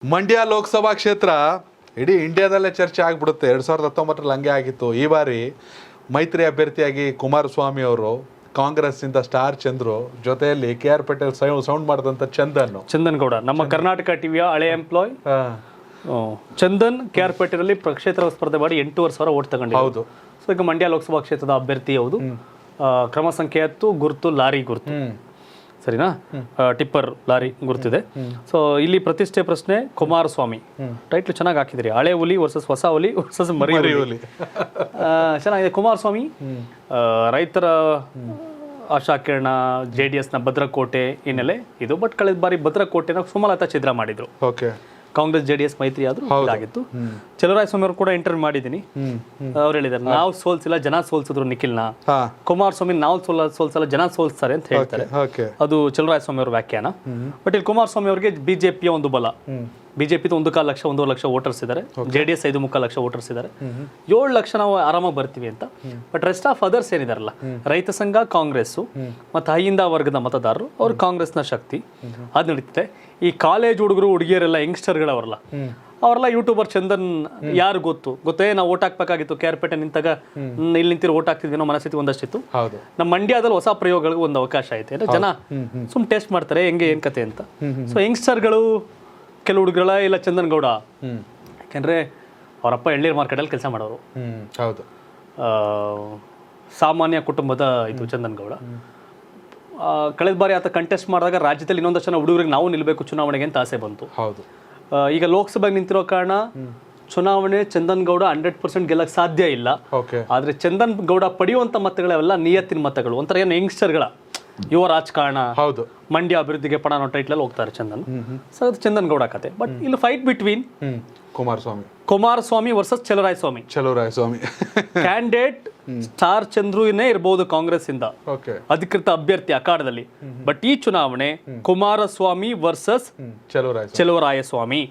ಮಂಡ್ಯ ಲೋಕಸಭಾ ಕ್ಷೇತ್ರ ಇಡೀ ಇಂಡಿಯಾದಲ್ಲೇ ಚರ್ಚೆ ಆಗಿಬಿಡುತ್ತೆ. 2019ರಲ್ಲಿ ಹಂಗೆ ಆಗಿತ್ತು. ಈ ಬಾರಿ ಮೈತ್ರಿ ಅಭ್ಯರ್ಥಿಯಾಗಿ ಕುಮಾರಸ್ವಾಮಿ ಅವರು, ಕಾಂಗ್ರೆಸ್ಸಿಂದ ಸ್ಟಾರ್ ಚಂದ್ರು, ಜೊತೆಯಲ್ಲಿ KR ಪಟೇಲ್ ಸೌಂಡ್ ಮಾಡಿದಂಥ ಚಂದನ್ ಗೌಡ, ನಮ್ಮ ಕರ್ನಾಟಕ ಟಿವಿಯ ಹಳೆ ಎಂಪ್ಲಾಯ್ ಚಂದನ್ KR ಪಟೇಲ್ ಅಲ್ಲಿ ಕ್ಷೇತ್ರ ಸ್ಪರ್ಧೆ ಮಾಡಿ 8,500 ಓಟ್ ತಗೊಂಡಿದ್ದು. ಹೌದು. ಸೊ ಈಗ ಮಂಡ್ಯ ಲೋಕಸಭಾ ಕ್ಷೇತ್ರದ ಅಭ್ಯರ್ಥಿ ಹೌದು. ಕ್ರಮ ಸಂಖ್ಯೆ 10 ಗುರುತು ಲಾರಿ ಗುರುತು, ಸರಿನಾ? Tipper lorry ಗುರುತಿದೆ. ಸೊ ಇಲ್ಲಿ ಪ್ರತಿಷ್ಠೆ ಪ್ರಶ್ನೆ ಕುಮಾರಸ್ವಾಮಿ. ಟೈಟ್ಲ್ ಚೆನ್ನಾಗಿ ಹಾಕಿದ್ರಿ, ಹಳೆ ಹುಲಿ ವರ್ಸಸ್ ಹೊಸ ಹುಲಿ ವರ್ಸಸ್ ಮರಿ ಹುಲಿ. ಚೆನ್ನಾಗಿದೆ. ಕುಮಾರಸ್ವಾಮಿ ರೈತರ ಆಶಾಕಿರಣ, JDS ನ ಭದ್ರಕೋಟೆ ಹಿನ್ನೆಲೆ ಇದು. ಬಟ್ ಕಳೆದ ಬಾರಿ ಭದ್ರಕೋಟೆನ ಸುಮಲತಾ ಛಿದ್ರ ಮಾಡಿದ್ರು. ಕಾಂಗ್ರೆಸ್ JDS ಮೈತ್ರಿ ಆದ್ರೂ ಆಗಿತ್ತು. ಚಲುವರಾಯಸ್ವಾಮಿ ಅವರು ಕೂಡ ಇಂಟರ್ವ್ಯೂ ಮಾಡಿದ್ದೀನಿ. ಅವ್ರು ಹೇಳಿದ್ದಾರೆ, ನಾವು ಸೋಲ್ಸಿಲ್ಲ, ಜನ ಸೋಲ್ಸಿದ್ರು ನಿಖಿಲ್ನ. ಕುಮಾರಸ್ವಾಮಿ ನಾವು ಸೋಲ್ಸಲ್ಲ, ಜನ ಸೋಲ್ಸ್ತಾರೆ ಅಂತ ಹೇಳ್ತಾರೆ. ಅದು ಚಲುವರಾಯಸ್ವಾಮಿ ಅವ್ರ ವ್ಯಾಖ್ಯಾನ. ಬಟ್ ಇಲ್ಲಿ ಕುಮಾರಸ್ವಾಮಿ ಅವರಿಗೆ ಬಿಜೆಪಿಯ ಒಂದು ಬಲ. ಬಿಜೆಪಿ 1.25 ಲಕ್ಷ 1.5 ಲಕ್ಷ ವೋಟರ್ಸ್ ಇದ್ದಾರೆ. JDS 5.25 ಲಕ್ಷ ವೋಟರ್ಸ್ ಇದ್ದಾರೆ. 7 ಲಕ್ಷ ನಾವು ಆರಾಮಾಗಿ ಬರ್ತೀವಿ ಅಂತ. ಬಟ್ ರೆಸ್ಟ್ ಆಫ್ ಅದರ್ಸ್ ಏನಿದಾರಲ್ಲ, ರೈತ ಸಂಘ, ಕಾಂಗ್ರೆಸ್ ಮತ್ತು ಹೈಯಿಂದ ವರ್ಗದ ಮತದಾರರು, ಅವ್ರು ಕಾಂಗ್ರೆಸ್ನ ಶಕ್ತಿ ಅದು ನಡೀತಿದೆ. ಈ ಕಾಲೇಜ್ ಹುಡುಗರು ಹುಡುಗಿಯರೆಲ್ಲ ಯಂಗ್ಸ್ಟರ್ಗಳವರಲ್ಲ, ಅವರೆಲ್ಲ ಯೂಟ್ಯೂಬರ್ ಚಂದನ್ ಯಾರು ಗೊತ್ತೇ ನಾವು ಓಟ್ ಹಾಕ್ಬೇಕಾಗಿತ್ತು. KR ಪೇಟೆ ನಿಂತಾಗ ಇಲ್ಲಿ ನಿಂತಿರೋ ಓಟ್ ಹಾಕ್ತಿದ್ವಿ ಮನಸ್ಥಿತಿ ಒಂದಷ್ಟಿತ್ತು. ನಮ್ಮ ಮಂಡ್ಯದಲ್ಲಿ ಹೊಸ ಪ್ರಯೋಗಗಳಿಗೆ ಒಂದು ಅವಕಾಶ ಐತೆ. ಅಂದ್ರೆ ಜನ ಸುಮ್ ಟೆಸ್ಟ್ ಮಾಡ್ತಾರೆ ಹೆಂಗೆ ಏನ್ ಕತೆ ಅಂತ. ಸೊ ಯಂಗ್ಸ್ಟರ್ಗಳು ಕೆಲವು ಹುಡುಗರ ಇಲ್ಲ ಚಂದನ್ ಗೌಡ, ಯಾಕೆಂದ್ರೆ ಅವರಪ್ಪ ಎಳ್ನೀರು ಮಾರ್ಕೆಟಲ್ಲಿ ಕೆಲಸ ಮಾಡೋರು. ಹೌದು. ಸಾಮಾನ್ಯ ಕುಟುಂಬದ ಇದು ಚಂದನ್ ಗೌಡ. ಕಳೆದ ಬಾರಿ ಆತ ಕಂಟೆಸ್ಟ್ ಮಾಡಿದಾಗ ರಾಜ್ಯದಲ್ಲಿ ಇನ್ನೊಂದಷ್ಟು ಜನ ಹುಡುಗರಿಗೆ ನಾವು ನಿಲ್ಬೇಕು ಚುನಾವಣೆಗೆ ಅಂತ ಆಸೆ ಬಂತು. ಹೌದು. ಈಗ ಲೋಕಸಭೆಗೆ ನಿಂತಿರೋ ಕಾರಣ ಚುನಾವಣೆ ಚಂದನ್ ಗೌಡ 100% ಗೆಲ್ಲಕ್ಕೆ ಸಾಧ್ಯ ಇಲ್ಲ. ಆದ್ರೆ ಚಂದನ್ ಗೌಡ ಪಡೆಯುವಂತ ಮತಗಳೆಲ್ಲ ನಿಯತ್ತಿನ ಮತಗಳು. ಒಂಥರ ಏನು ಯಂಗ್ಸ್ಟರ್ಗಳ ಯುವ ರಾಜಕಾರಣ. ಹೌದು. ಮಂಡ್ಯ ಅಭಿವೃದ್ಧಿಗೆ ಪಣ ಅನ್ನೋ ಟೈಟ್ಲಲ್ಲಿ ಹೋಗ್ತಾರೆ ಚಂದನ್. ಸೊ ಅದು ಚಂದನ್ ಗೌಡ ಕತೆ. ಬಟ್ ಇಲ್ಲಿ fight between Kumaraswamy versus Chaluvarayaswamy. Candidate star ಚಂದ್ರುನೇ ಇರಬಹುದು ಕಾಂಗ್ರೆಸ್ ಇಂದ, ಅಧಿಕೃತ ಅಭ್ಯರ್ಥಿ ಅಖಾಡದಲ್ಲಿ. ಬಟ್ ಈ ಚುನಾವಣೆ ಕುಮಾರಸ್ವಾಮಿ ವರ್ಸಸ್ ಚಲುವರಾಯಸ್ವಾಮಿ.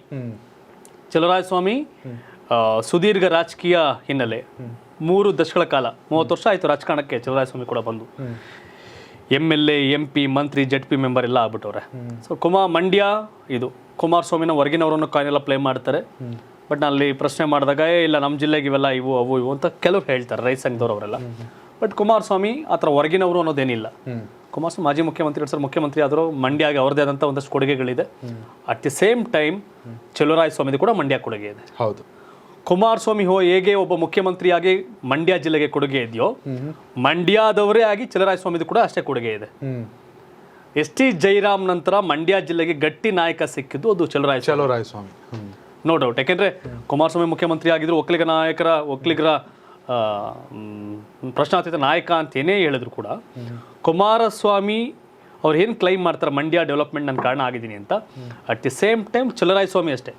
ಸುದೀರ್ಘ ರಾಜಕೀಯ ಹಿನ್ನೆಲೆ, 3 ದಶಕಗಳ ಕಾಲ, 30 ವರ್ಷ ಆಯ್ತು ರಾಜಕಾರಣಕ್ಕೆ ಚಲುವರಾಯಸ್ವಾಮಿ ಕೂಡ ಬಂದು. MLA, MP, ಮಂತ್ರಿ, ZP ಮೆಂಬರ್ ಎಲ್ಲ ಆಗ್ಬಿಟ್ಟವ್ರೆ. ಸೊ ಮಂಡ್ಯ ಇದು ಕುಮಾರಸ್ವಾಮಿನ ಹೊರಗಿನವರನ್ನು ಕಾಯಿನೆಲ್ಲ ಪ್ಲೇ ಮಾಡ್ತಾರೆ. ಬಟ್ ಅಲ್ಲಿ ಪ್ರಶ್ನೆ ಮಾಡಿದಾಗ ಇಲ್ಲ ನಮ್ಮ ಜಿಲ್ಲೆಗೆ ಇವೆಲ್ಲ ಇವು ಅವು ಇವು ಅಂತ ಕೆಲವ್ರು ಹೇಳ್ತಾರೆ, ರೈತ ಸಂಘದವರೆಲ್ಲ. ಬಟ್ ಕುಮಾರಸ್ವಾಮಿ ಆ ಥರ ಹೊರಗಿನವರು ಅನ್ನೋದೇನಿಲ್ಲ. ಕುಮಾರಸ್ವಾಮಿ ಮಾಜಿ ಮುಖ್ಯಮಂತ್ರಿ, 2 ಸಲ ಮುಖ್ಯಮಂತ್ರಿ ಆದರೂ ಮಂಡ್ಯಗೆ ಅವ್ರದೇ ಆದಂಥ ಒಂದಷ್ಟು ಕೊಡುಗೆಗಳಿದೆ. ಅಟ್ ದಿ ಸೇಮ್ ಟೈಮ್ ಚಲುವರಾಯಸ್ವಾಮಿದು ಕೂಡ ಮಂಡ್ಯ ಕೊಡುಗೆ ಇದೆ. ಹೌದು. ಕುಮಾರಸ್ವಾಮಿ ಹೇಗೆ ಒಬ್ಬ ಮುಖ್ಯಮಂತ್ರಿಯಾಗಿ ಮಂಡ್ಯ ಜಿಲ್ಲೆಗೆ ಕೊಡುಗೆ ಇದೆಯೋ, ಮಂಡ್ಯದವರೇ ಆಗಿ ಚಲುವರಾಯಸ್ವಾಮಿದು ಕೂಡ ಅಷ್ಟೇ ಕೊಡುಗೆ ಇದೆ. ST ಜೈರಾಮ್ ನಂತರ ಮಂಡ್ಯ ಜಿಲ್ಲೆಗೆ ಗಟ್ಟಿ ನಾಯಕ ಸಿಕ್ಕಿದ್ದು ಅದು ಚಲುವರಾಯಸ್ವಾಮಿ, ನೋ ಡೌಟ್. ಯಾಕೆಂದ್ರೆ ಕುಮಾರಸ್ವಾಮಿ ಮುಖ್ಯಮಂತ್ರಿ ಆಗಿದ್ರು, ಒಕ್ಕಲಿಗರ ಪ್ರಶ್ನಾತೀತ ನಾಯಕ ಅಂತ ಏನೇ ಹೇಳಿದ್ರು ಕೂಡ ಕುಮಾರಸ್ವಾಮಿ ಅವ್ರು ಏನು ಕ್ಲೈಮ್ ಮಾಡ್ತಾರೆ, ಮಂಡ್ಯ ಡೆವಲಪ್ಮೆಂಟ್ ನನ್ನ ಕಾರಣ ಆಗಿದ್ದೀನಿ ಅಂತ. At the same time Chaluvarayaswamy ಅಷ್ಟೇ.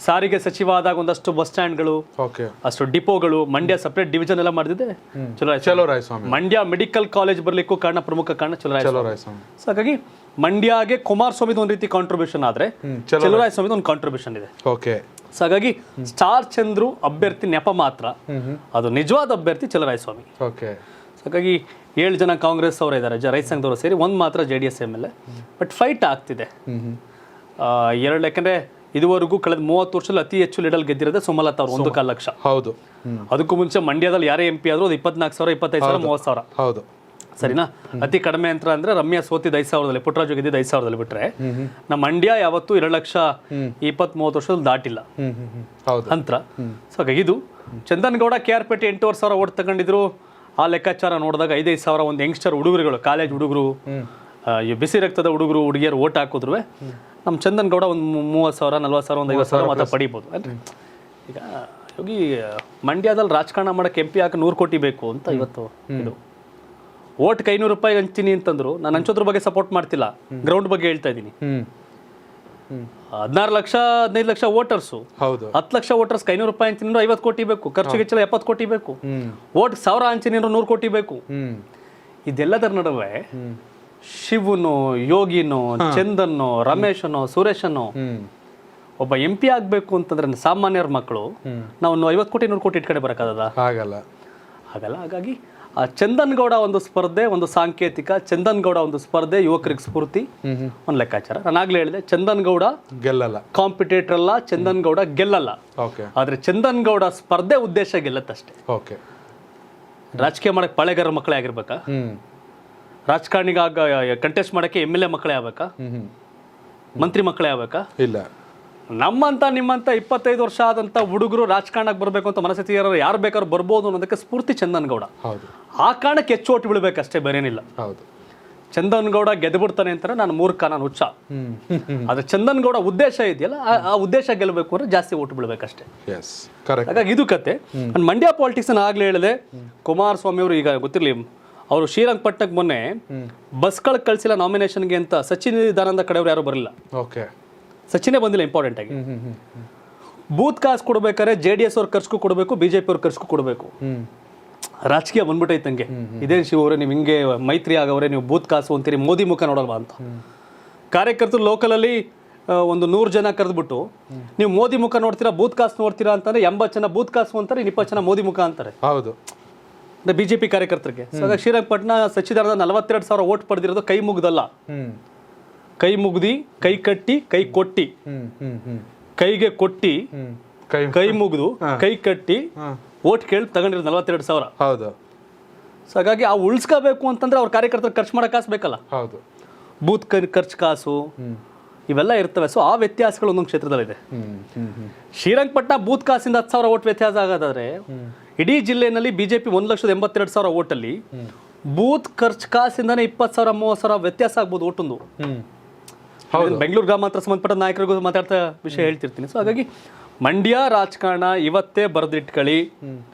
ಸಾರಿಗೆ ಸಚಿವ ಆದಾಗ ಒಂದಷ್ಟು ಬಸ್ ಸ್ಟ್ಯಾಂಡ್ಗಳು, ಅಷ್ಟು ಡಿಪೋಗಳು, ಮಂಡ್ಯ ಸಪ್ರೇಟ್ ಡಿವಿಷನ್ ಎಲ್ಲ ಮಾಡಿದೆ ಚಲುವರಾಯಸ್ವಾಮಿ. ಮಂಡ್ಯ ಮೆಡಿಕಲ್ ಕಾಲೇಜ್ ಬರ್ಲಿಕ್ಕೂ ಪ್ರಮುಖ ಕಾರಣ ಚಲುವರಾಯಸ್ವಾಮಿ. ಸೊ ಹಾಗಾಗಿ ಮಂಡ್ಯಗೆ ಕುಮಾರಸ್ವಾಮಿದು ಒಂದು ರೀತಿ ಕಾಂಟ್ರಿಬ್ಯೂಷನ್ ಆದ್ರೆ ಚಲುವರಾಯಸ್ವಾಮಿದು ಒಂದು ಕಾಂಟ್ರಿಬ್ಯೂಷನ್ ಇದೆ. ಸೊ ಹಾಗಾಗಿ ಸ್ಟಾರ್ ಚಂದ್ರು ಅಭ್ಯರ್ಥಿ ನೆಪ ಮಾತ್ರ, ಅದು ನಿಜವಾದ ಅಭ್ಯರ್ಥಿ ಚಲುವರಾಯಸ್ವಾಮಿ. ಹಾಗಾಗಿ 7 ಜನ ಕಾಂಗ್ರೆಸ್ ಅವರು ಇದ್ದಾರೆ, ರೈತ ಸಂಘದವರು ಸೇರಿ, 1 ಮಾತ್ರ JDS MLA. ಬಟ್ ಫೈಟ್ ಆಗ್ತಿದೆ. ಯಾಕಂದ್ರೆ ಇದುವರೆಗೂ ಕಳೆದ 30 ವರ್ಷದಲ್ಲಿ ಅತಿ ಹೆಚ್ಚು ಲೀಡಲ್ ಗೆದ್ದಿರೋದೇ ಸುಮಲತಾ ಅವರು, 1.25 ಲಕ್ಷ. ಹೌದು. ಅದಕ್ಕೂ ಮುಂಚೆ ಮಂಡ್ಯದಲ್ಲಿ ಯಾರೇ MP ಆದ್ರೂ ಅದು 24,000, 25,000, 30,000. ಹೌದು. ಸರಿನಾ? ಅತಿ ಕಡಿಮೆ ಅಂತ ಅಂದ್ರೆ ರಮ್ಯಾ ಸೋತಿದ್ದು 5,000ದಲ್ಲಿ, ಪುಟ್ಟರಾಜು ಗೆದ್ದಿದ್ದು 5,000ದಲ್ಲಿ ಬಿಟ್ರೆ ನಮ್ಮ ಮಂಡ್ಯ ಯಾವತ್ತೂ 2 ಲಕ್ಷ 20-30 ವರ್ಷದಲ್ಲಿ ದಾಟಿಲ್ಲ ಅಂತರ. ಸೊ ಹಾಗಾಗಿ ಇದು ಚಂದನ್ ಗೌಡ KR ಪೇಟೆ 8,500 ಓಟ್ ತಗೊಂಡಿದ್ರು. ಆ ಲೆಕ್ಕಾಚಾರ ನೋಡಿದಾಗ 5,000 ಒಂದು ಯಂಗ್ಸ್ಟರ್ ಹುಡುಗರುಗಳು, ಕಾಲೇಜ್ ಹುಡುಗರು, ಬಿಸಿ ರಕ್ತದ ಹುಡುಗರು ಹುಡುಗಿಯರು ಓಟ್ ಹಾಕಿದ್ರು ನಮ್ಮ ಚಂದನ್ ಗೌಡ ಒಂದು 30,000, 40,000, ಒಂದು 50,000 ಮತ ಪಡಿಬೋದು. ಈಗ ಹೋಗಿ ಮಂಡ್ಯದಲ್ಲಿ ರಾಜಕಾರಣ ಮಾಡಕ್ಕೆ MP ಹಾಕಿ 100 ಕೋಟಿ ಬೇಕು ಅಂತ ಇವತ್ತು ಇದು ಓಟ್ಗೆ 500 ರೂಪಾಯಿ ಹಂಚ್ತೀನಿ ಅಂತಂದ್ರು. ನಾನು ಹಂಚೋದ್ರ ಬಗ್ಗೆ ಸಪೋರ್ಟ್ ಮಾಡ್ತಿಲ್ಲ, ಗ್ರೌಂಡ್ ಬಗ್ಗೆ ಹೇಳ್ತಾ ಇದ್ದೀನಿ. 16 ಲಕ್ಷ 15 ಲಕ್ಷ ವೋಟರ್ಸು, 10 ಲಕ್ಷ ವೋಟರ್ಸ್ 500 ರೂಪಾಯಿ ಹಂಚಿನ 50 ಕೋಟಿ ಬೇಕು, ಖರ್ಚಿಗೆ 70 ಕೋಟಿ ಬೇಕು, ಓಟ್ 1000 ಹಂಚಿನ 100 ಕೋಟಿ ಬೇಕು. ಇದೆಲ್ಲದರ ನಡುವೆ ಶಿವನು, ಯೋಗಿನೋ, ಚಂದನ್ನೋ, ರಮೇಶನೋ, ಸುರೇಶನೋ ಒಬ್ಬ MP ಆಗ್ಬೇಕು ಅಂತಂದ್ರೆ ಸಾಮಾನ್ಯರ ಮಕ್ಕಳು ನಾವು 50 ಕೋಟಿ 100 ಕೋಟಿ ಇಟ್ಕಡೆ ಬರಕ್ಕಾಗಲ್ಲ, ಆಗಲ್ಲ. ಹಾಗಾಗಿ ಚಂದನ್ ಗೌಡ ಒಂದು ಸ್ಪರ್ಧೆ, ಒಂದು ಸಾಂಕೇತಿಕ. ಚಂದನ್ ಗೌಡ ಒಂದು ಸ್ಪರ್ಧೆ, ಯುವಕರಿಗೆ ಸ್ಫೂರ್ತಿ, ಒಂದು ಲೆಕ್ಕಾಚಾರ. ನಾನು ಆಗ್ಲೇ ಹೇಳಿದೆ, ಚಂದನ್ ಗೌಡ ಗೆಲ್ಲಲ್ಲ, ಕಾಂಪಿಟೇಟರ್ ಅಲ್ಲ, ಚಂದನ್ ಗೌಡ ಗೆಲ್ಲಲ್ಲ. ಓಕೆ. ಆದ್ರೆ ಚಂದನ್ ಗೌಡ ಸ್ಪರ್ಧೆ ಉದ್ದೇಶ ಗೆಲ್ಲತ್ತಷ್ಟೇ. ಓಕೆ. ರಾಜಕೀಯ ಮಾಡಕ್ಕೆ ಪಾಳೆಗಾರ ಮಕ್ಕಳೇ ಆಗಿರ್ಬೇಕಾ? ರಾಜಕಾರಣಿಗ ಕಂಟೆಸ್ಟ್ ಮಾಡಕ್ಕೆ MLA ಮಕ್ಕಳೇ ಆಗ್ಬೇಕಾ? ಮಂತ್ರಿ ಮಕ್ಕಳೇ ಆಗ್ಬೇಕಾ? ಇಲ್ಲ. ನಮ್ಮಂತ ನಿಮ್ಮಂತ 25 ವರ್ಷ ಆದಂತ ಹುಡುಗರು ರಾಜಕಾರಣಕ್ಕೆ ಬರಬೇಕು ಅಂತ ಮನಸ್ಥಿತಿ ಯಾರು ಬೇಕಾದ್ರೂ ಬರ್ಬೋದು ಅನ್ನೋದಕ್ಕೆ ಸ್ಫೂರ್ತಿ ಚಂದನ್ ಗೌಡ. ಹೌದು. ಆ ಕಾರಣಕ್ಕೆ ಹೆಚ್ಚು ಓಟ್ ಬೀಳ್ಬೇಕಷ್ಟೇ, ಬೇರೇನಿಲ್ಲ. ಹೌದು. ಚಂದನ್ ಗೌಡ ಗೆದ್ದುಬಿಡ್ತಾನೆ ಅಂತಾರೆ, ನಾನು ಮೂರ್ಖ, ನಾನು ಹುಚ್ಚ. ಆದ್ರೆ ಚಂದನ್ ಗೌಡ ಉದ್ದೇಶ ಇದೆಯಲ್ಲ, ಆ ಉದ್ದೇಶ ಗೆಲ್ಲಬೇಕು ಅಂದ್ರೆ ಜಾಸ್ತಿ ಓಟ್ ಬೀಳ್ಬೇಕಷ್ಟೇ. ಹಾಗಾಗಿ ಇದು ಕತೆ. ನಾನು ಮಂಡ್ಯ ಪಾಲಿಟಿಕ್ಸ್ ಆಗ್ಲೇ ಹೇಳಿದೆ. ಕುಮಾರಸ್ವಾಮಿ ಅವರು ಈಗ ಗೊತ್ತಿರಲಿ, ಅವರು ಶ್ರೀರಂಗಪಟ್ಟಣಕ್ಕೆ ಮೊನ್ನೆ ಬಸ್ಗಳು ಕಳಿಸಿಲ್ಲ ನಾಮಿನೇಷನ್ಗೆ ಅಂತ ಸಚಿದಾನಂದ ಕಡೆಯವರು ಯಾರು ಬರಲಿಲ್ಲ. ಓಕೆ. ಸಚಿನೇ ಬಂದಿಲ್ಲ. ಇಂಪಾರ್ಟೆಂಟ್ ಆಗಿ ಬೂತ್ ಕಾಸು ಕೊಡ್ಬೇಕಾದ್ರೆ JDS ಅವ್ರ ಖರ್ಚು ಕೊಡಬೇಕು, BJP ಅವ್ರ ಖರ್ಚು ಕೊಡಬೇಕು. ರಾಜಕೀಯ ಬಂದ್ಬಿಟ್ಟೈತೆ ನಂಗೆ. ಇದೇ ಶಿವ ಅವರೇ, ನೀವು ಹಿಂಗೆ ಮೈತ್ರಿ ಆಗವ್ರೆ, ನೀವು ಬೂತ್ ಕಾಸು ಅಂತೀರಿ, ಮೋದಿ ಮುಖ ನೋಡಲ್ವಾ ಅಂತ. ಕಾರ್ಯಕರ್ತರು ಲೋಕಲಲ್ಲಿ ಒಂದು 100 ಜನ ಕರೆದ್ಬಿಟ್ಟು ನೀವು ಮೋದಿ ಮುಖ ನೋಡ್ತೀರಾ, ಬೂತ್ ಕಾಸು ನೋಡ್ತೀರಾ ಅಂತಂದ್ರೆ 80 ಜನ ಬೂತ್ ಕಾಸು ಅಂತಾರೆ, 20 ಜನ ಮೋದಿ ಮುಖ ಅಂತಾರೆ. ಹೌದು. BJP ಕಾರ್ಯಕರ್ತರಿಗೆ. ಹಾಗಾಗಿ ಶ್ರೀರಂಗಪಟ್ಟಣ ಸಚ್ಚಿದಾನಂದ 42,000 ಓಟ್ ಪಡೆದಿರೋದು ಕೈ ಮುಗ್ದಲ್ಲ, ಕೈ ಮುಗ್ದಿ, ಕೈ ಕಟ್ಟಿ, ಕೈ ಕೊಟ್ಟಿ. ಕೈಗೆ ಕೊಟ್ಟಿ, ಕೈ ಮುಗ್ದು, ಕೈ ಕಟ್ಟಿ ಓಟ್ ಕೇಳಿ ತಗೊಂಡಿರೋದು 42,000. ಹೌದು. ಹಾಗಾಗಿ ಆ ಉಳಿಸ್ಕೋಬೇಕು ಅಂತಂದ್ರೆ ಅವ್ರ ಕಾರ್ಯಕರ್ತರು ಖರ್ಚು ಮಾಡೋ ಕಾಸು ಬೇಕಲ್ಲ. ಹೌದು. ಬೂತ್ ಖರ್ಚು ಕಾಸು ಇವೆಲ್ಲ ಇರ್ತವೆ. ಸೊ ಆ ವ್ಯತ್ಯಾಸಗಳು ಒಂದೊಂದು ಕ್ಷೇತ್ರದಲ್ಲಿದೆ. ಶ್ರೀರಂಗಪಟ್ಟಣ ಬೂತ್ ಕಾಸಿಂದ 10,000 ಓಟ್ ವ್ಯತ್ಯಾಸ ಆಗೋದಾದ್ರೆ, ಇಡೀ ಜಿಲ್ಲೆಯಲ್ಲಿ BJP 1,82,000 ಓಟಲ್ಲಿ ಬೂತ್ ಖರ್ಚು ಕಾಸಿಂದಾನೆ 20,000 30,000 ವ್ಯತ್ಯಾಸ ಆಗ್ಬೋದು ಓಟೊಂದು. ಬೆಂಗಳೂರು ಗ್ರಾಮಾಂತರ ಸಂಬಂಧಪಟ್ಟ ನಾಯಕರಿಗೂ ಮಾತಾಡ್ತಾ ವಿಷಯ ಹೇಳ್ತಿರ್ತೀನಿ. ಸೊ ಹಾಗಾಗಿ ಮಂಡ್ಯ ರಾಜಕಾರಣ ಇವತ್ತೇ ಬರೆದಿಟ್ಕೊಳ್ಳಿ,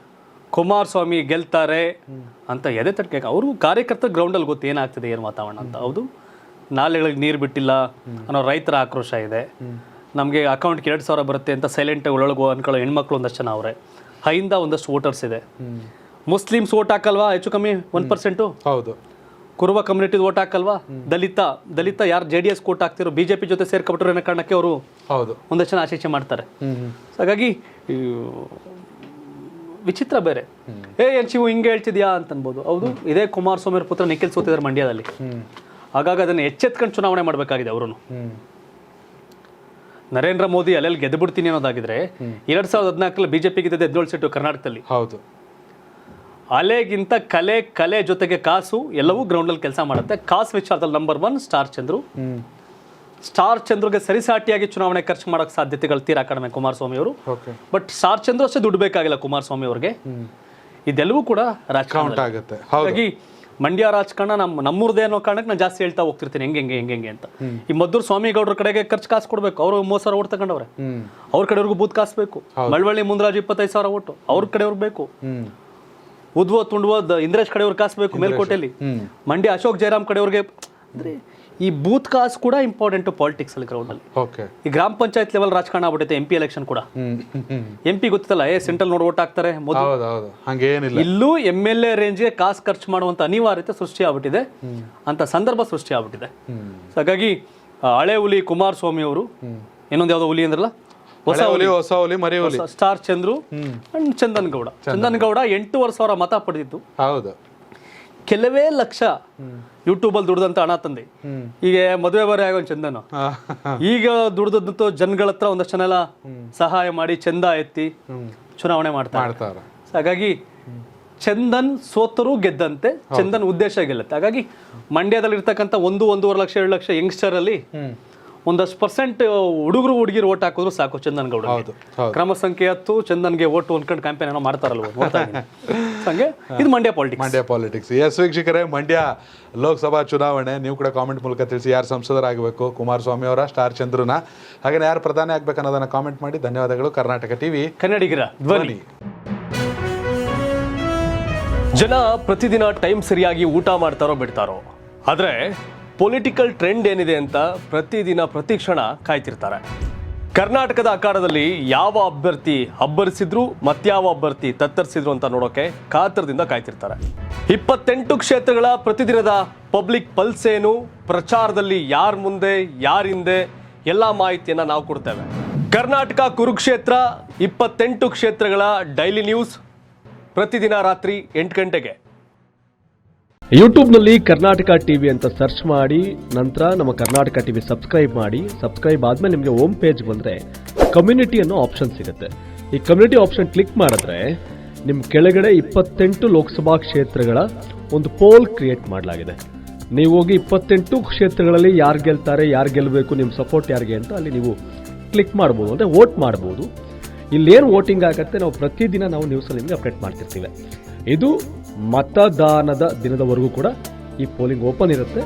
ಕುಮಾರಸ್ವಾಮಿ ಗೆಲ್ತಾರೆ ಅಂತ ಎದೆ ತಟ್ಟಕೆ. ಅವರು ಕಾರ್ಯಕರ್ತರ ಗ್ರೌಂಡಲ್ಲಿ ಗೊತ್ತು ಏನಾಗ್ತದೆ, ಏನು ವಾತಾವರಣ ಅಂತ. ಹೌದು, ನಾಲೆಗಳಿಗೆ ನೀರು ಬಿಟ್ಟಿಲ್ಲ ಅನ್ನೋ ರೈತರ ಆಕ್ರೋಶ ಇದೆ. ನಮಗೆ ಅಕೌಂಟ್ಗೆ 2,000 ಬರುತ್ತೆ ಅಂತ ಸೈಲೆಂಟಾಗಿ ಒಳಗೋ ಅನ್ಕೊಳ್ಳೋ ಹೆಣ್ಮಕ್ಳು ಒಂದಷ್ಟು ಜನ ಅವರೇ. ಹೈಂದ ಒಂದಷ್ಟು ವೋಟರ್ಸ್ ಇದೆ. ಮುಸ್ಲಿಮ್ಸ್ ಓಟ್ ಹಾಕಲ್ವಾ ಹೆಚ್ಚು ಕಮ್ಮಿ 1%. ಹೌದು. ಕುರುಬ ಕಮ್ಯುನಿಟಿದು ಓಟ್ ಹಾಕಲ್ವಾ? ದಲಿತ ಯಾರು JDS ಓಟ್ ಹಾಕ್ತಿರೋ BJP ಜೊತೆ ಸೇರ್ಕೊಬಿಟ್ರು ಅನ್ನೋ ಕಾರಣಕ್ಕೆ ಅವರು ಒಂದಷ್ಟು ಜನ ಆಶೀಚೆ ಮಾಡ್ತಾರೆ. ಹಾಗಾಗಿ ವಿಚಿತ್ರ ಬೇರೆ. ಏನ್ ಶಿವು ಹಿಂಗೆ ಹೇಳ್ತಿದ್ಯಾ ಅಂತ ಅನ್ಬೋದು. ಹೌದು, ಇದೇ ಕುಮಾರಸ್ವಾಮಿ ಅವ್ರ ಪುತ್ರ ನಿಖಿಲ್ ಸೋತಿದ್ದಾರೆ ಮಂಡ್ಯದಲ್ಲಿ. ಹಾಗಾಗಿ ಅದನ್ನು ಎಚ್ಚೆತ್ಕೊಂಡು ಚುನಾವಣೆ ಮಾಡಬೇಕಾಗಿದೆ ಅವರು. ನರೇಂದ್ರ ಮೋದಿ ಅಲ್ಲೆಲ್ಲಿ ಗೆದ್ದುಬಿಡ್ತೀನಿ ಅನ್ನೋದಾಗಿದ್ರೆ 2014 BJP ಗಿದ್ದ 17 ಸೀಟು ಕರ್ನಾಟಕದಲ್ಲಿ. ಹೌದು. ಅಲೆಗಿಂತ ಕಲೆ ಜೊತೆಗೆ ಕಾಸು ಎಲ್ಲವೂ ಗ್ರೌಂಡಲ್ಲಿ ಕೆಲಸ ಮಾಡುತ್ತೆ. ಕಾಸು ವಿಚಾರದಲ್ಲಿ ನಂಬರ್ 1 ಸ್ಟಾರ್ ಚಂದ್ರು. ಸ್ಟಾರ್ ಚಂದ್ರುಗೆ ಸರಿಸಾಟಿಯಾಗಿ ಚುನಾವಣೆ ಖರ್ಚು ಮಾಡೋಕೆ ಸಾಧ್ಯತೆಗಳು ತೀರಾ ಕಡಿಮೆ ಕುಮಾರಸ್ವಾಮಿ ಅವರು. ಬಟ್ ಸ್ಟಾರ್ ಚಂದ್ರು ಅಷ್ಟೇ ದುಡ್ಡು ಬೇಕಾಗಿಲ್ಲ ಕುಮಾರಸ್ವಾಮಿ ಅವ್ರಿಗೆ. ಇದೆಲ್ಲವೂ ಕೂಡ ರಾಜಕಾರಣ ಆಗುತ್ತೆ. ಹಾಗಾಗಿ ಮಂಡ್ಯ ರಾಜಕಾರಣ ನಮ್ಮೂರದೇ ಅನ್ನೋ ಕಾರಣಕ್ಕೆ ನಾನು ಜಾಸ್ತಿ ಹೇಳ್ತಾ ಹೋಗ್ತಿರ್ತೀನಿ ಹೆಂಗೆ ಅಂತ. ಈ ಮದ್ದೂರು ಸ್ವಾಮಿಗೌಡರ ಕಡೆಗೆ ಖರ್ಚು ಕಾಸು ಕೊಡ್ಬೇಕು. ಅವರು 30,000 ಓಟ್ ತಗೊಂಡವ್ರೆ. ಅವ್ರ ಕಡೆಯವ್ರಿಗೂ ಬೂತ್ ಕಾಸು ಬೇಕು. ಮಳವಳ್ಳಿ ಮುಂದರಾಜು 25,000 ಓಟು ಅವ್ರ ಕಡೆಯವ್ರಿಗೆ ಬೇಕು. ಉದ್ವ ತುಂಡುವ ಇಂದ್ರೇಶ್ ಕಡೆಯವ್ರ ಕಾಸು ಬೇಕು ಮೇಲ್ಕೋಟೆಯಲ್ಲಿ. ಮಂಡ್ಯ ಅಶೋಕ್ ಜಯರಾಮ್ ಕಡೆಯವ್ರಿಗೆ. ಅಂದ್ರೆ ಈ ಬೂತ್ ಕಾಸು ಕೂಡ ಇಂಪಾರ್ಟೆಂಟ್ ಪಾಲಿಟಿಕ್ಸ್ ಅಲ್ಲಿ, ಗ್ರೌಂಡ್ ಅಲ್ಲಿ. ಈ ಗ್ರಾಮ ಪಂಚಾಯತ್ ಲೆವೆಲ್ ರಾಜಕಾರಣ ಆಗ್ಬಿಟ್ಟೈತೆ. MP ಎಲೆಕ್ಷನ್ ಕೂಡ MP ಗೊತ್ತಲ್ಲ, ಸೆಂಟ್ರಲ್ ನೋಡಿ ಓಟ್ ಹಾಕ್ತಾರೆ. ಇಲ್ಲೂ MLA ರೇಂಜ್ಗೆ ಕಾಸು ಖರ್ಚು ಮಾಡುವಂತ ಅನಿವಾರ್ಯತೆ ಸೃಷ್ಟಿ ಆಗ್ಬಿಟ್ಟಿದೆ, ಅಂತ ಸಂದರ್ಭ ಸೃಷ್ಟಿ ಆಗ್ಬಿಟ್ಟಿದೆ. ಹಾಗಾಗಿ ಹಳೆ ಹುಲಿ ಕುಮಾರಸ್ವಾಮಿ ಅವರು, ಇನ್ನೊಂದು ಯಾವ್ದೋ ಹುಲಿ ಅಂದ್ರಲ್ಲ, ಹೊಸ ಹುಲಿ ಮರಿ ಹುಲಿ, ಸ್ಟಾರ್ ಚಂದ್ರು ಅಂಡ್ ಚಂದನ್ ಗೌಡ 8,500 ಮತ ಪಡೆದಿತ್ತು. ಹೌದು. ಕೆಲವೇ ಲಕ್ಷ ಯೂಟ್ಯೂಬಲ್ಲಿ ದುಡ್ದಂತ ಹಣ ತಂದೆ. ಈಗ ಮದುವೆ ಬರ ಆಗೋನ್ ಚಂದನ್ ಈಗ ದುಡ್ದಂತ ಜನಗಳ ಹತ್ರ ಒಂದಷ್ಟು ಜನ ಸಹಾಯ ಮಾಡಿ ಚಂದ ಎತ್ತಿ ಚುನಾವಣೆ ಮಾಡ್ತಾರೆ. ಹಾಗಾಗಿ ಚಂದನ್ ಸೋತರು ಗೆದ್ದಂತೆ, ಚಂದನ್ ಉದ್ದೇಶ ಗೆಲ್ಲುತ್ತೆ. ಹಾಗಾಗಿ ಮಂಡ್ಯದಲ್ಲಿ ಇರ್ತಕ್ಕಂಥ 1-1.5 ಲಕ್ಷ 2 ಲಕ್ಷ ಯಂಗ್ಸ್ಟರ್ ಅಲ್ಲಿ ಒಂದಷ್ಟು % ಹುಡುಗರು ಹುಡುಗಿರು ಓಟ್ ಹಾಕಿದ್ರು ಸಾಕು ಚಂದನ್ ಗೌಡ. ಕ್ರಮ ಸಂಖ್ಯೆ 10 ಚಂದನ್ಗೆ ಓಟ್ ಅನ್ಕೊಂಡು ಕ್ಯಾಂಪೇನ್ ಏನೋ ಮಾಡ್ತಾರಲ್ವ. ಹಂಗೆ ಇದು ಮಂಡ್ಯ ಪಾಲಿಟಿಕ್ಸ್. ಎಸ್ ವೀಕ್ಷಕರೇ, ಮಂಡ್ಯ ಲೋಕಸಭಾ ಚುನಾವಣೆ ನೀವು ಕೂಡ ಕಾಮೆಂಟ್ ಮೂಲಕ ತಿಳಿಸಿ. ಯಾರು ಸಂಸದರಾಗಬೇಕು, ಕುಮಾರಸ್ವಾಮಿ ಅವರ, ಸ್ಟಾರ್ ಚಂದ್ರನ, ಹಾಗೆ ಯಾರು ಪ್ರಧಾನಿ ಆಗ್ಬೇಕು ಅನ್ನೋದನ್ನ ಕಾಮೆಂಟ್ ಮಾಡಿ. ಧನ್ಯವಾದಗಳು. ಕರ್ನಾಟಕ ಟಿವಿ, ಕನ್ನಡಿಗರ ಧ್ವನಿ. ಜನ ಪ್ರತಿದಿನ ಟೈಮ್ ಸರಿಯಾಗಿ ಊಟ ಮಾಡ್ತಾರೋ ಬಿಡ್ತಾರೋ, ಆದ್ರೆ ಪೊಲಿಟಿಕಲ್ ಟ್ರೆಂಡ್ ಏನಿದೆ ಅಂತ ಪ್ರತಿದಿನ ಪ್ರತಿ ಕ್ಷಣ ಕಾಯ್ತಿರ್ತಾರೆ. ಕರ್ನಾಟಕದ ಆಕಾರದಲ್ಲಿ ಯಾವ ಅಭ್ಯರ್ಥಿ ಅಬ್ಬರಿಸಿದ್ರು ಮತ್ಯಾವ ಅಭ್ಯರ್ಥಿ ತತ್ತರಿಸಿದ್ರು ಅಂತ ನೋಡೋಕೆ ಕಾತರದಿಂದ ಕಾಯ್ತಿರ್ತಾರೆ. 28 ಕ್ಷೇತ್ರಗಳ ಪ್ರತಿದಿನದ ಪಬ್ಲಿಕ್ ಪಲ್ಸ್ ಏನು, ಪ್ರಚಾರದಲ್ಲಿ ಯಾರ ಮುಂದೆ ಯಾರ ಹಿಂದೆ, ಎಲ್ಲ ಮಾಹಿತಿಯನ್ನ ನಾವು ಕೊಡ್ತೇವೆ. ಕರ್ನಾಟಕ ಕುರುಕ್ಷೇತ್ರ 28 ಕ್ಷೇತ್ರಗಳ ಡೈಲಿ ನ್ಯೂಸ್ ಪ್ರತಿದಿನ ರಾತ್ರಿ 8 ಗಂಟೆಗೆ. ಯೂಟ್ಯೂಬ್ನಲ್ಲಿ ಕರ್ನಾಟಕ ಟಿವಿ ಅಂತ ಸರ್ಚ್ ಮಾಡಿ ನಂತರ ನಮ್ಮ ಕರ್ನಾಟಕ ಟಿವಿ ಸಬ್ಸ್ಕ್ರೈಬ್ ಮಾಡಿ. ಸಬ್ಸ್ಕ್ರೈಬ್ ಆದಮೇಲೆ ನಿಮಗೆ ಹೋಮ್ ಪೇಜ್ ಬಂದರೆ ಕಮ್ಯುನಿಟಿ ಅನ್ನೋ ಆಪ್ಷನ್ ಸಿಗುತ್ತೆ. ಈ ಕಮ್ಯುನಿಟಿ ಆಪ್ಷನ್ ಕ್ಲಿಕ್ ಮಾಡಿದ್ರೆ ನಿಮ್ಮ ಕೆಳಗಡೆ 28 ಲೋಕಸಭಾ ಕ್ಷೇತ್ರಗಳ ಒಂದು ಪೋಲ್ ಕ್ರಿಯೇಟ್ ಮಾಡಲಾಗಿದೆ. ನೀವು ಹೋಗಿ 28 ಕ್ಷೇತ್ರಗಳಲ್ಲಿ ಯಾರು ಗೆಲ್ತಾರೆ, ಯಾರು ಗೆಲ್ಲಬೇಕು, ನಿಮ್ಮ ಸಪೋರ್ಟ್ ಯಾರಿಗೆ ಅಂತ ಅಲ್ಲಿ ನೀವು ಕ್ಲಿಕ್ ಮಾಡ್ಬೋದು, ಅಂದರೆ ವೋಟ್ ಮಾಡ್ಬೋದು. ಇಲ್ಲೇನು ವೋಟಿಂಗ್ ಆಗುತ್ತೆ ನಾವು ಪ್ರತಿದಿನ ನಾವು ನ್ಯೂಸಲ್ಲಿ ನಿಮಗೆ ಅಪ್ಡೇಟ್ ಮಾಡ್ತಿರ್ತೀವಿ. ಇದು ಮತದಾನದ ದಿನದವರೆಗೂ ಕೂಡ ಈ ಪೋಲಿಂಗ್ ಓಪನ್ ಇರುತ್ತೆ.